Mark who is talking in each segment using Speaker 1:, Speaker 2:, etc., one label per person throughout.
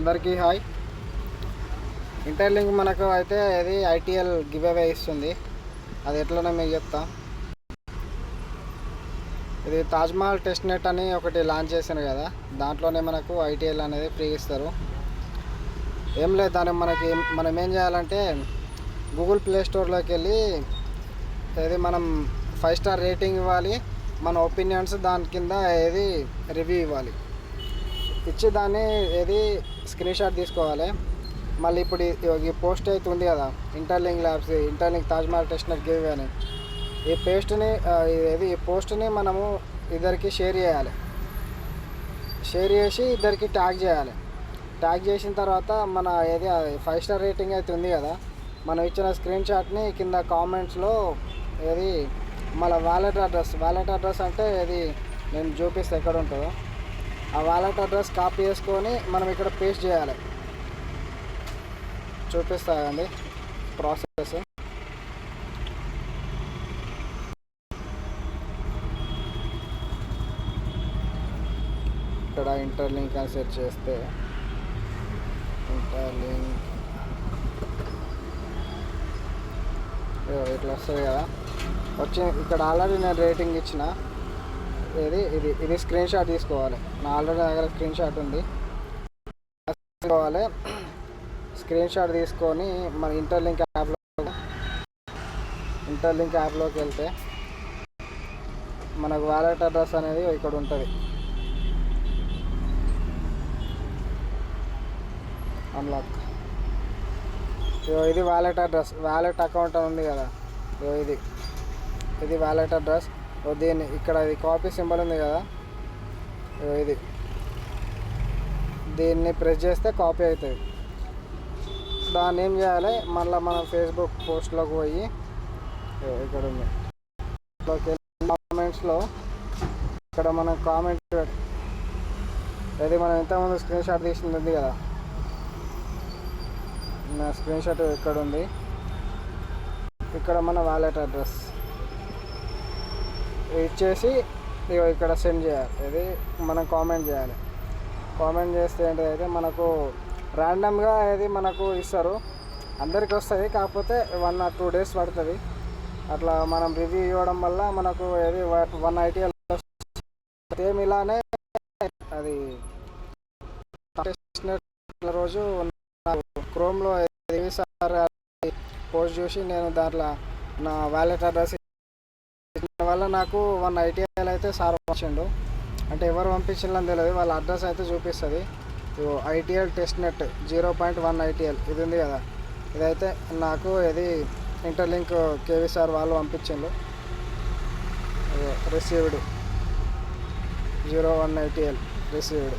Speaker 1: అందరికీ hi. Interlink మనకు అయితే ఇది ఐటీఎల్ గివ్ అవే ఇస్తుంది. అది ఎట్లనో మీకు చెప్తా. ఇది తాజ్మహల్ టెస్ట్ నెట్ అని ఒకటి లాంచ్ చేశాను కదా, దాంట్లోనే మనకు ఐటీఎల్ అనేది ఫ్రీ ఇస్తారు. ఏం లేదు, దానికి మనం ఏం చేయాలంటే గూగుల్ ప్లే స్టోర్లోకి వెళ్ళి ఇది మనం 5 స్టార్ రేటింగ్ ఇవ్వాలి. మన ఒపీనియన్స్ దాని కింద ఏది రివ్యూ ఇవ్వాలి. ఇచ్చి దాన్ని ఏది స్క్రీన్ షాట్ తీసుకోవాలి. మళ్ళీ ఇప్పుడు ఈ పోస్ట్ అయితే ఉంది కదా, interlink Taj Mahal test net give అని, ఈ పోస్ట్ని మనము ఇద్దరికి షేర్ చేయాలి. షేర్ చేసి ఇద్దరికి ట్యాగ్ చేయాలి. ట్యాగ్ చేసిన తర్వాత మన 5 స్టార్ రేటింగ్ అయితే ఉంది కదా, మనం ఇచ్చిన స్క్రీన్ షాట్ని కింద కామెంట్స్లో మన వాలెట్ అడ్రస్ అంటే నేను చూపిస్తే ఎక్కడ ఉంటుందో ఆ వాలెట్ అడ్రస్ కాపీ చేసుకొని మనం ఇక్కడ పేస్ట్ చేయాలి. చూపిస్తాయండి ప్రాసెస్. ఇక్కడ ఇంటర్లింక్ అని సెర్చ్ చేస్తే ఇంటర్లింక్ ఇట్లా వస్తుంది కదా. ఇక్కడ ఆల్రెడీ నేను రేటింగ్ ఇచ్చిన ఇది స్క్రీన్ షాట్ తీసుకోవాలి. నా ఆల్రెడీ దగ్గర స్క్రీన్ షాట్ ఉంది. తీసుకోవాలి. స్క్రీన్ షాట్ తీసుకొని మన ఇంటర్లింక్ యాప్లోకి వెళ్తే మనకు వాలెట్ అడ్రస్ అనేది ఇక్కడ ఉంటుంది. అన్లాక్. ఇది వాలెట్ అకౌంట్ అని ఉంది కదా, ఇది వాలెట్ అడ్రస్. దీన్ని ఇక్కడ ఇది కాపీ సింబల్ ఉంది కదా, దీన్ని ప్రెస్ చేస్తే కాపీ అవుతుంది. దాన్ని ఏం చేయాలి, మళ్ళీ మనం ఫేస్బుక్ పోస్ట్లోకి పోయి ఇక్కడ ఉంది కామెంట్స్లో ఇక్కడ మనం కామెంట్ మనం ఇంతకుముందు స్క్రీన్ షాట్ తీసింది ఉంది కదా, నా స్క్రీన్ షాట్ ఇక్కడ ఉంది. ఇక్కడ మన వాలెట్ అడ్రస్ ఇచ్చేసి ఇక్కడ సెండ్ చేయాలి. మనం కామెంట్ చేయాలి. కామెంట్ చేస్తే ఏంటంటే మనకు ర్యాండమ్గా మనకు ఇస్తారు. అందరికీ వస్తుంది, కాకపోతే 1 or 2 days పడుతుంది. అట్లా మనం రివ్యూ ఇవ్వడం వల్ల మనకు 1 ITL సేమ్. ఇలానే అది రోజు క్రోమ్లో పోస్ట్ చూసి నేను దాంట్లో నా వాలెట్ అడ్రస్ వల్ల నాకు 1 ITL అయితే సార్ పంపించిండు. అంటే ఎవరు పంపించిందని తెలియదు, వాళ్ళ అడ్రస్ అయితే చూపిస్తుంది. ఐటీఎల్ టెస్ట్ నెట్ 0.1 ITL ఇది ఉంది కదా, ఇదైతే నాకు ఇంటర్లింక్ కేవీ సార్ వాళ్ళు పంపించిండు. Received 01 ITL received.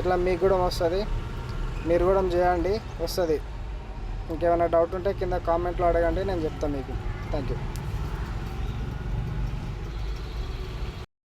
Speaker 1: ఇట్లా మీకు కూడా వస్తుంది, మీరు కూడా చేయండి, వస్తుంది. ఇంకేమైనా డౌట్ ఉంటే కింద కామెంట్లో అడగండి, నేను చెప్తాను మీకు. Thank you.